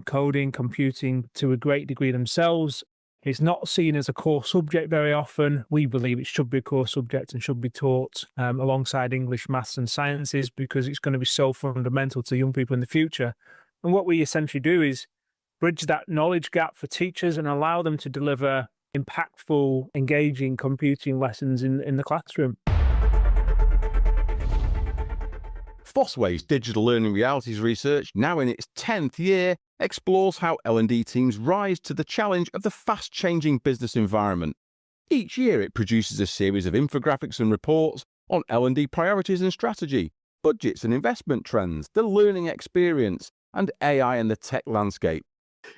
coding, computing to a great degree themselves. It's not seen as a core subject very often. We believe it should be a core subject and should be taught alongside English, maths and sciences, because it's going to be so fundamental to young people in the future. And what we essentially do is bridge that knowledge gap for teachers and allow them to deliver impactful, engaging computing lessons in the classroom. Fosway's digital learning realities research, now in its 10th year, explores how L&D teams rise to the challenge of the fast-changing business environment. Each year it produces a series of infographics and reports on L&D priorities and strategy, budgets and investment trends, the learning experience, and AI in the tech landscape.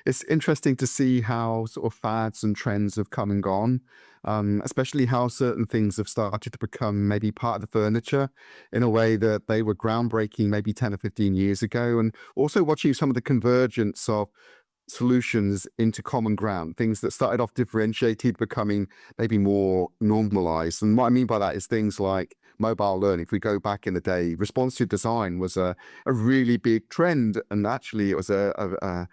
It's interesting to see how sort of fads and trends have come and gone, especially how certain things have started to become maybe part of the furniture in a way that they were groundbreaking maybe 10 or 15 years ago. And also watching some of the convergence of solutions into common ground, things that started off differentiated, becoming maybe more normalized. And what I mean by that is things like mobile learning. If we go back in the day, responsive design was a really big trend, and actually it was a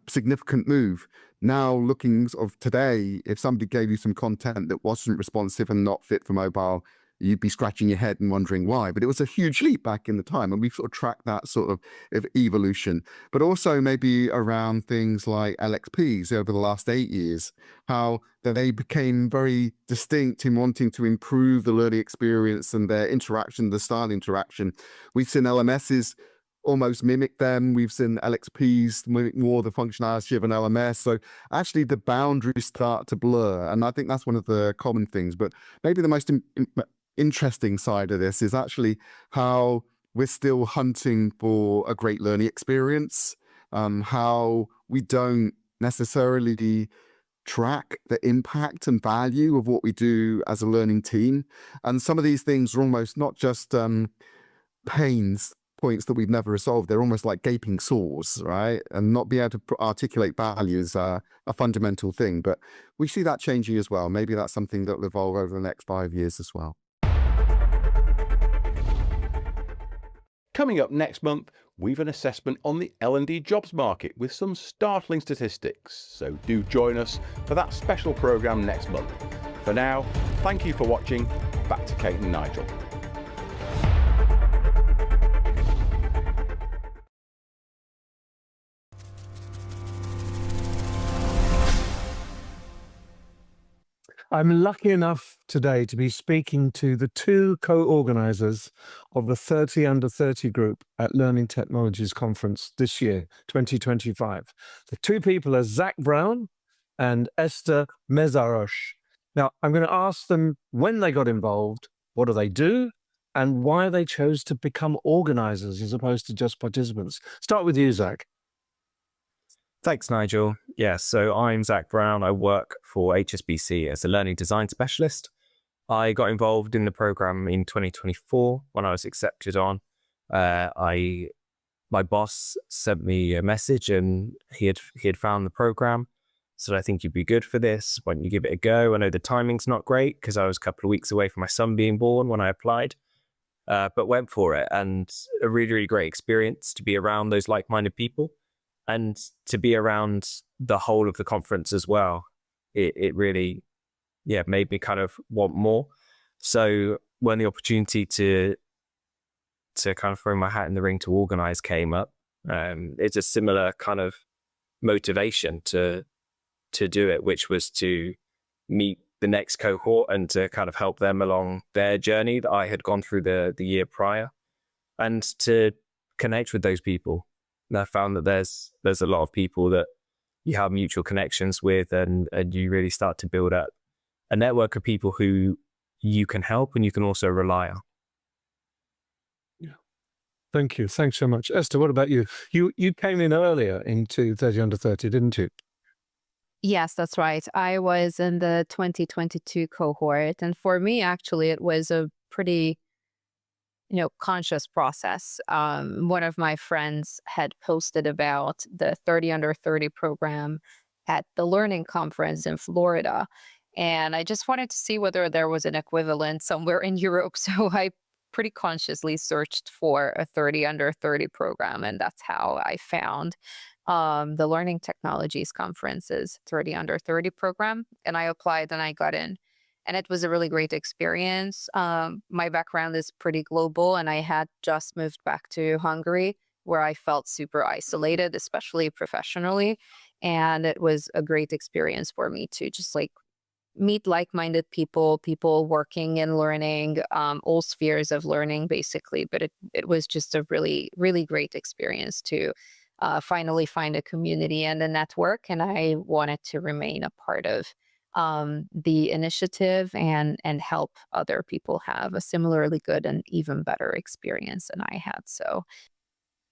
significant move. Now, looking sort of today, if somebody gave you some content that wasn't responsive and not fit for mobile, you'd be scratching your head and wondering why. But it was a huge leap back in the time, and we've sort of tracked that sort of evolution. But also maybe around things like LXPs over the last 8 years, how they became very distinct in wanting to improve the learning experience and their interaction, the style interaction. We've seen LMSs almost mimic them. We've seen LXPs mimic more the functionality of an LMS. So actually the boundaries start to blur. And I think that's one of the common things. But maybe the most interesting side of this is actually how we're still hunting for a great learning experience, how we don't necessarily track the impact and value of what we do as a learning team. And some of these things are almost not just points that we've never resolved. They're almost like gaping sores, right? And not be able to articulate value is a fundamental thing. But we see that changing as well. Maybe that's something that will evolve over the next 5 years as well. Coming up next month, we've an assessment on the L&D jobs market with some startling statistics. So do join us for that special programme next month. For now, thank you for watching. Back to Kate and Nigel. I'm lucky enough today to be speaking to the two co-organisers of the 30 Under 30 group at Learning Technologies Conference this year, 2025. The two people are Zach Brown and Esther Mezarosh. Now, I'm going to ask them when they got involved, what do they do, and why they chose to become organisers as opposed to just participants. Start with you, Zach. Thanks, Nigel. Yeah, so I'm Zach Brown. I work for HSBC as a learning design specialist. I got involved in the program in 2024 when I was accepted on. My boss sent me a message and he had found the program. So I think you'd be good for this. Why don't you give it a go? I know the timing's not great because I was a couple of weeks away from my son being born when I applied, but went for it. And a really, really great experience to be around those like-minded people. And to be around the whole of the conference as well, it really, made me kind of want more. So when the opportunity to kind of throw my hat in the ring to organize came up, it's a similar kind of motivation to do it, which was to meet the next cohort and to kind of help them along their journey that I had gone through the year prior, and to connect with those people. And I found that there's a lot of people that you have mutual connections with, and you really start to build up a network of people who you can help and you can also rely on. Yeah. Thank you. Thanks so much. Esther, what about you? You came in earlier into 30 Under 30, didn't you? Yes, that's right. I was in the 2022 cohort. And for me, actually, it was a pretty conscious process. One of my friends had posted about the 30 Under 30 program at the Learning Conference in Florida. And I just wanted to see whether there was an equivalent somewhere in Europe. So I pretty consciously searched for a 30 Under 30 program. And that's how I found the Learning Technologies Conference's 30 Under 30 program. And I applied and I got in. And it was a really great experience. My background is pretty global, and I had just moved back to Hungary, where I felt super isolated, especially professionally. And it was a great experience for me to just meet like-minded people working and learning, all spheres of learning, basically. But it was just a really, really great experience to finally find a community and a network. And I wanted to remain a part of the initiative and help other people have a similarly good and even better experience than I had. So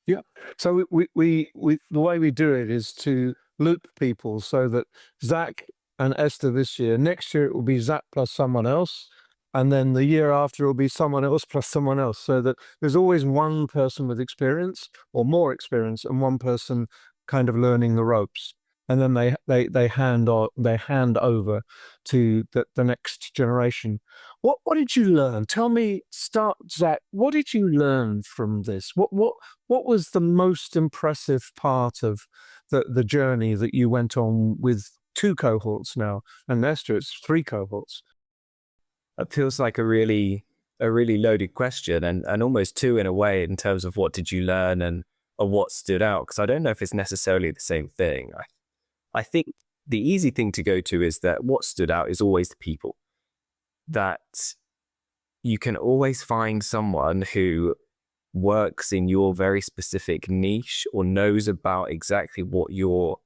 we the way we do it is to loop people so that Zach and Esther this year, next year it will be Zach plus someone else, and then the year after it will be someone else plus someone else, so that there's always one person with experience or more experience and one person kind of learning the ropes. And then they hand over to the next generation. What did you learn? Tell me, Zach. What did you learn from this? What was the most impressive part of the journey that you went on with two cohorts now, and Esther, it's 3 cohorts? That feels like a really loaded question, and almost 2 in a way, in terms of what did you learn and what stood out. Because I don't know if it's necessarily the same thing. I think the easy thing to go to is that what stood out is always the people. That you can always find someone who works in your very specific niche or knows about exactly what you're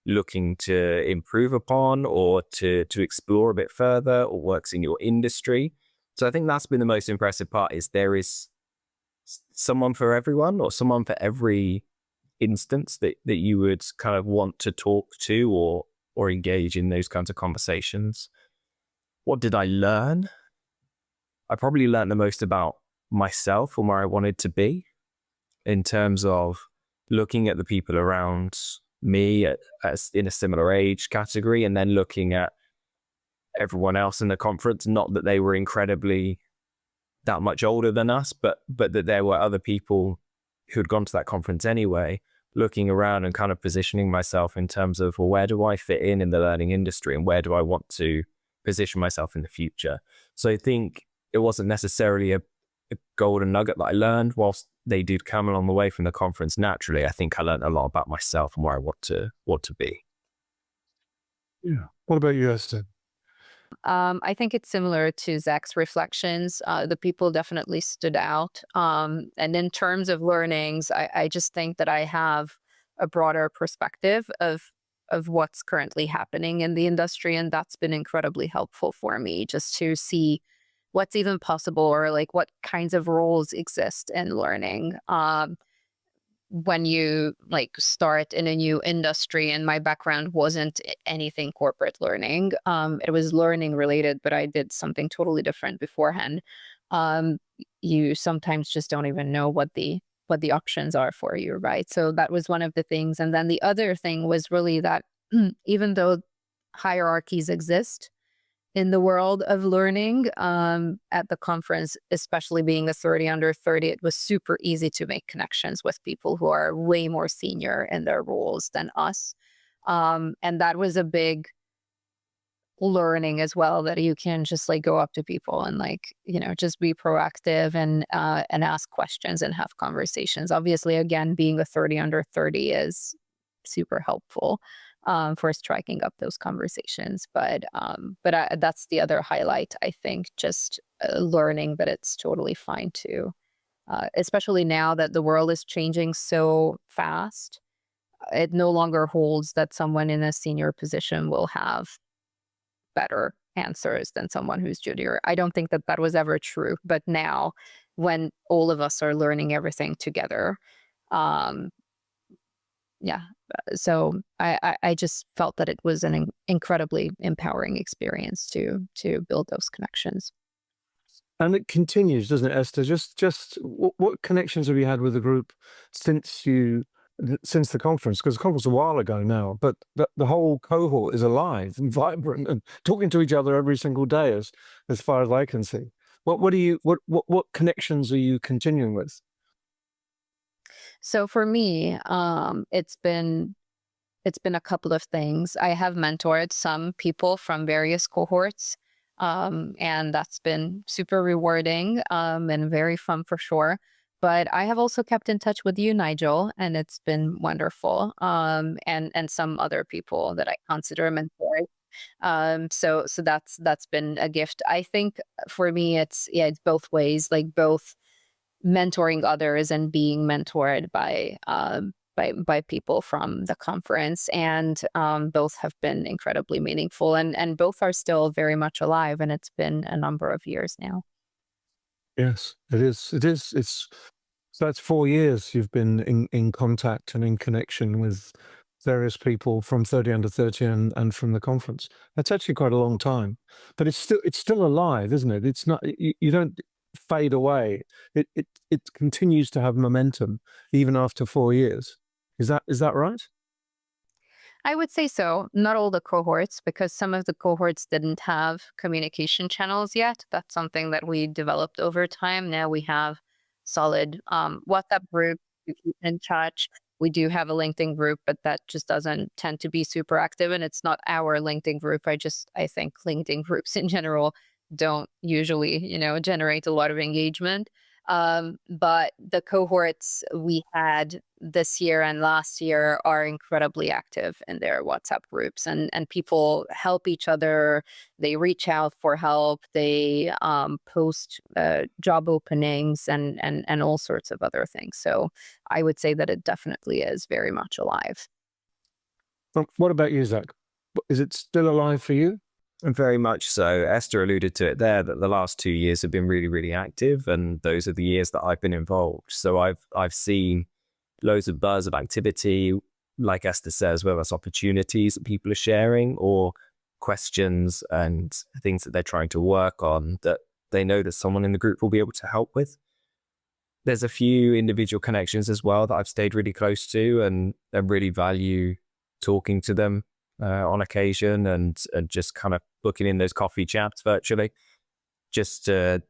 looking to improve upon or to explore a bit further, or works in your industry. So I think that's been the most impressive part, is there is someone for everyone, or someone for every instance that you would kind of want to talk to or engage in those kinds of conversations. What did I learn? I probably learned the most about myself and where I wanted to be, in terms of looking at the people around me as in a similar age category, and then looking at everyone else in the conference. Not that they were incredibly that much older than us, but that there were other people who had gone to that conference anyway, looking around and kind of positioning myself in terms of, well, where do I fit in the learning industry, and where do I want to position myself in the future? So I think it wasn't necessarily a golden nugget that I learned, whilst they did come along the way from the conference naturally. I think I learned a lot about myself and where I want to be. Yeah. What about you, Esther? I think it's similar to Zach's reflections. The people definitely stood out. And in terms of learnings, I just think that I have a broader perspective of what's currently happening in the industry, and that's been incredibly helpful for me, just to see what's even possible, or like what kinds of roles exist in learning. When you like start in a new industry, and my background wasn't anything corporate learning, it was learning related, but I did something totally different beforehand. You sometimes just don't even know what the options are for you, right? So that was one of the things. And then the other thing was really that even though hierarchies exist in the world of learning, at the conference, especially being a 30 under 30, it was super easy to make connections with people who are way more senior in their roles than us. And that was a big learning as well, that you can just like go up to people and like, just be proactive and ask questions and have conversations. Obviously, again, being a 30 under 30 is super helpful for striking up those conversations. But that's the other highlight, I think, just learning that it's totally fine to, especially now that the world is changing so fast. It no longer holds that someone in a senior position will have better answers than someone who's junior. I don't think that was ever true. But now, when all of us are learning everything together, yeah. So I just felt that it was an incredibly empowering experience to build those connections. And it continues, doesn't it, Esther? Just what connections have you had with the group since the conference? Because the conference was a while ago now, but the whole cohort is alive and vibrant and talking to each other every single day, as far as I can see. What connections are you continuing with? So for me, it's been a couple of things. I have mentored some people from various cohorts, and that's been super rewarding, and very fun for sure. But I have also kept in touch with you, Nigel, and it's been wonderful. And some other people that I consider mentors. So that's been a gift. I think for me, it's both ways, like both mentoring others and being mentored by people from the conference, and both have been incredibly meaningful, and both are still very much alive, and it's been a number of years now. Yes, it is. So that's 4 years you've been in contact and in connection with various people from 30 under 30 and from the conference. That's actually quite a long time, but it's still alive, isn't it? It's not, you don't fade away. It continues to have momentum even after 4 years. Is that right? I would say so. Not all the cohorts, because some of the cohorts didn't have communication channels yet. That's something that we developed over time. Now we have solid WhatsApp group to keep in touch. We do have a LinkedIn group, but that just doesn't tend to be super active, and it's not our LinkedIn group. I think LinkedIn groups in general don't usually, generate a lot of engagement. But the cohorts we had this year and last year are incredibly active in their WhatsApp groups, and people help each other. They reach out for help. They post job openings and all sorts of other things. So I would say that it definitely is very much alive. What about you, Zach? Is it still alive for you? Very much so. Esther alluded to it there, that the last 2 years have been really, really active, and those are the years that I've been involved. So I've seen loads of buzz of activity, like Esther says, whether it's opportunities that people are sharing or questions and things that they're trying to work on that they know that someone in the group will be able to help with. There's a few individual connections as well that I've stayed really close to, and I really value talking to them on occasion, and just kind of booking in those coffee chats virtually, just to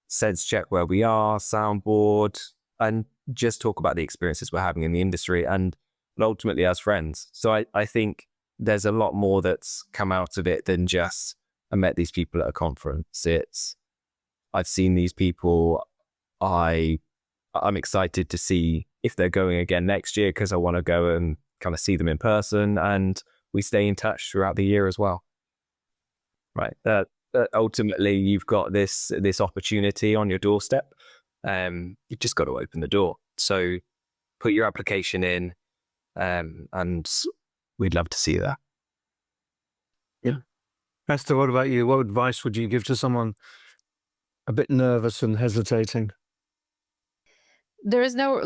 sense check where we are, soundboard, and just talk about the experiences we're having in the industry and ultimately as friends. So I think there's a lot more that's come out of it than just I met these people at a conference. It's I've seen these people. I'm excited to see if they're going again next year, because I want to go and kind of see them in person, and we stay in touch throughout the year as well. Right. Ultimately, you've got this opportunity on your doorstep. You've just got to open the door. So put your application in, and we'd love to see that. Yeah. Esther, what about you? What advice would you give to someone a bit nervous and hesitating? There is no,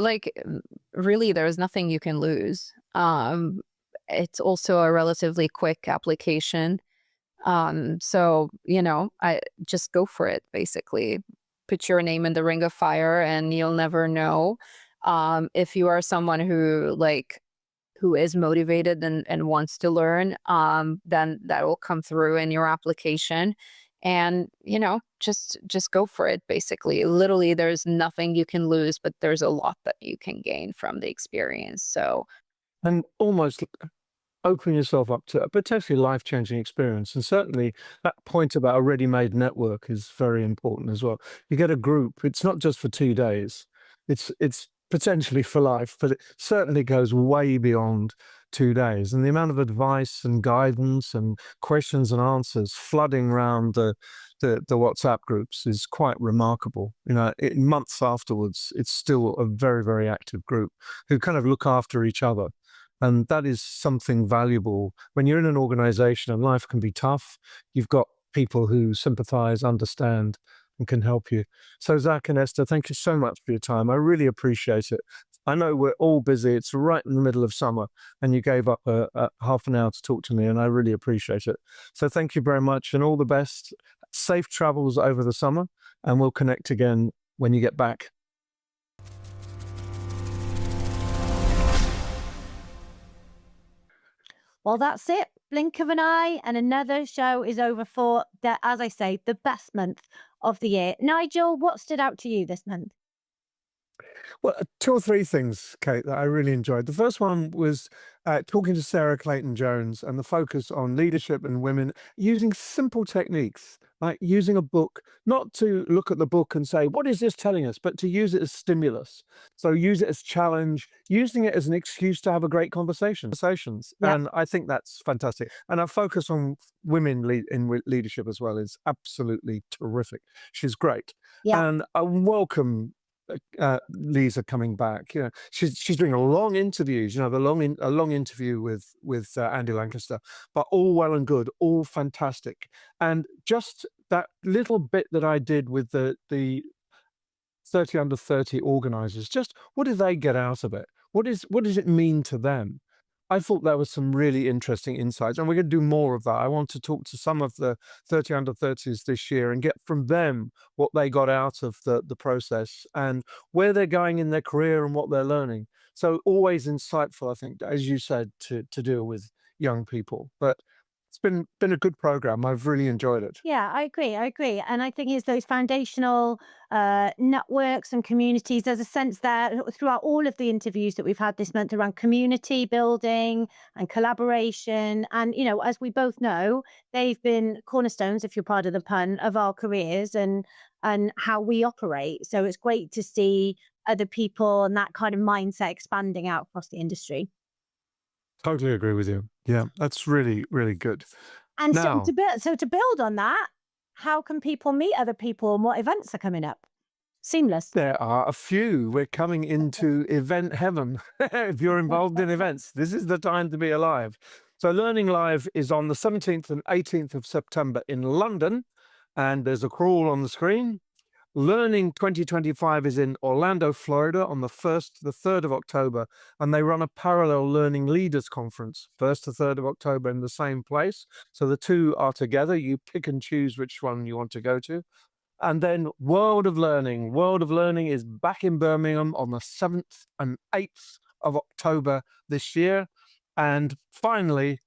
really, there is nothing you can lose. It's also a relatively quick application. So, I just go for it, basically. Put your name in the ring of fire, and you'll never know. If you are someone who is motivated and wants to learn, then that will come through in your application. And, just go for it, basically. Literally, there's nothing you can lose, but there's a lot that you can gain from the experience. So, And almost open yourself up to a potentially life-changing experience. And certainly that point about a ready-made network is very important as well. You get a group, it's not just for 2 days, it's potentially for life, but it certainly goes way beyond 2 days. And the amount of advice and guidance and questions and answers flooding around the WhatsApp groups is quite remarkable. Months afterwards, it's still a very, very active group who kind of look after each other. And that is something valuable. When you're in an organization and life can be tough, you've got people who sympathize, understand, and can help you. So Zach and Esther, thank you so much for your time. I really appreciate it. I know we're all busy. It's right in the middle of summer, and you gave up a half an hour to talk to me, and I really appreciate it. So thank you very much, and all the best. Safe travels over the summer, and we'll connect again when you get back. Well, that's it. Blink of an eye, and another show is over for as I say, the best month of the year. Nigel, what stood out to you this month? Well, 2 or 3 things, Kate, that I really enjoyed. The first one was talking to Sarah Clayton-Jones and the focus on leadership and women using simple techniques, like using a book, not to look at the book and say, what is this telling us, but to use it as stimulus. So use it as challenge, using it as an excuse to have a great conversations. Yep. And I think that's fantastic. And our focus on women in leadership as well is absolutely terrific. She's great. Yeah. And I welcome Lisa coming back. She's doing a long interviews. A long interview with Andy Lancaster, but all well and good, all fantastic. And just that little bit that I did with the 30 under 30 organizers, just what did they get out of it? What does it mean to them? I thought that was some really interesting insights, and we're going to do more of that. I want to talk to some of the 30 under 30s this year and get from them what they got out of the process and where they're going in their career and what they're learning. So always insightful, I think, as you said, to deal with young people. But it's been a good program. I've really enjoyed it. Yeah, I agree. And I think it's those foundational networks and communities. There's a sense there throughout all of the interviews that we've had this month around community building and collaboration. And, as we both know, they've been cornerstones, if you're part of the pun, of our careers and how we operate. So it's great to see other people and that kind of mindset expanding out across the industry. Totally agree with you. Yeah, that's really, really good. And Now, so to build on that, how can people meet other people and what events are coming up? Seamless. there are a few. We're coming into event heaven. If you're involved in events, this is the time to be alive. So Learning Live is on the 17th and 18th of September in London, and there's a crawl on the screen. Learning 2025 is in Orlando, Florida on the 1st to the 3rd of October, and they run a parallel Learning Leaders Conference, 1st to 3rd of October in the same place. So the two are together. You pick and choose which one you want to go to. And then World of Learning. World of Learning is back in Birmingham on the 7th and 8th of October this year. And finally,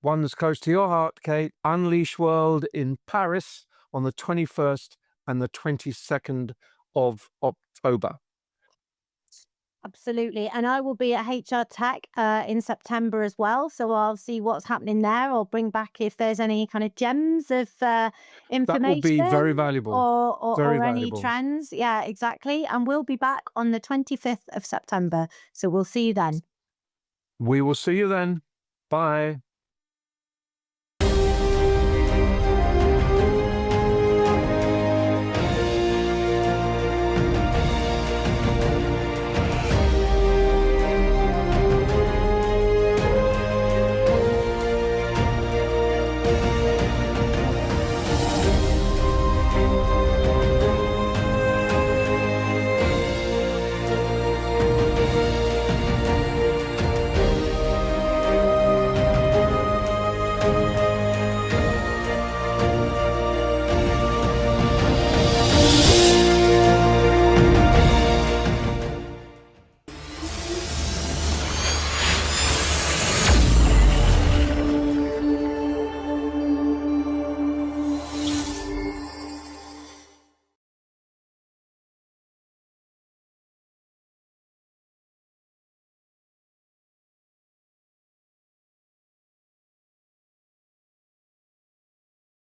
one that's close to your heart, Kate, Unleash World in Paris on the 21st and the 22nd of October. Absolutely. And I will be at HR Tech in September as well. So I'll see what's happening there. I'll bring back if there's any kind of gems of information. That will be very valuable. Or any trends. Yeah, exactly. And we'll be back on the 25th of September. So we'll see you then. We will see you then. Bye.